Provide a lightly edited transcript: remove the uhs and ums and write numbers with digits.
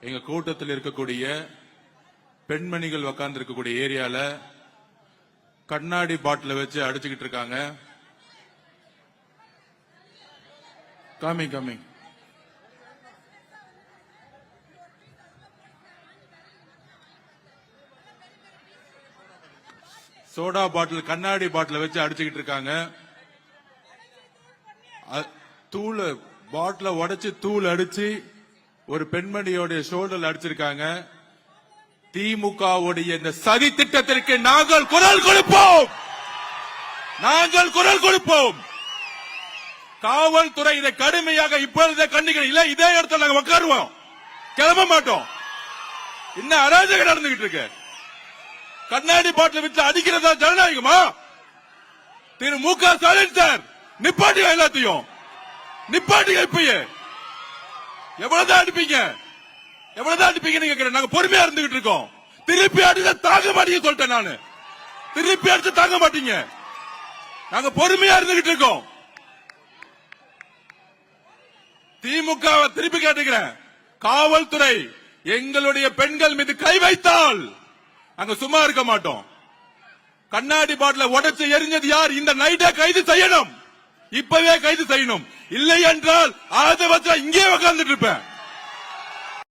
எங்க கூட்டத்தில் இருக்கக்கூடிய பெண்மணிகள் உட்கார்ந்து இருக்கக்கூடிய ஏரியால கண்ணாடி பாட்டில வச்சு அடிச்சுக்கிட்டு இருக்காங்க. காமி சோடா பாட்டில் கண்ணாடி பாட்டில வச்சு அடிச்சுக்கிட்டு இருக்காங்க. தூள் பாட்டில உடைச்சு தூள் அடிச்சு ஒரு பெண்மணியோட ஷோல்டர்ல அடிச்சிருக்காங்க. திமுகவுடைய இந்த சதி திட்டத்திற்கு நாங்கள் குரல் கொடுப்போம். காவல்துறை இதை கடுமையாக இப்பொழுதே கண்டிக்கிறோம். இல்ல இதே இடத்துல நாங்க உட்காருவோம், கிளம்ப மாட்டோம். இன்னும் அராஜகம் நடந்துகிட்டு இருக்கு. கண்ணாடி பாட்டில் வச்சு அடிக்கிறதா ஜனநாயகமா? திரு மு.க. ஸ்டாலின் சார் நிப்பாட்டியா, எல்லாத்தையும் நிப்பாட்டியா. இப்பயே எவ்வளவுதான் அடிப்பீங்க நீங்க? நாங்க பொறுமையா இருந்துகிட்டு இருக்கோம். திருப்பி அடிச்சா தாங்க மாட்டீங்க சொல்லிட்டேன் நானு. திருப்பி அடிச்சு தாங்க மாட்டீங்க. நாங்க பொறுமையா இருந்துகிட்டு இருக்கோம். திமுக திருப்பி கேட்டுக்கிறேன், காவல்துறை எங்களுடைய பெண்கள் மீது கை வைத்தால் அங்க சும்மா இருக்க மாட்டோம். கண்ணாடி பாட்டில உடைச்சு எரிஞ்சது யார்? இந்த நைட்டை கைது செய்யணும். இப்பவே கைது செய்யணும். இல்லை என்றால் அதை வச்சா இங்கே உட்கார்ந்துட்டு இருப்பேன்.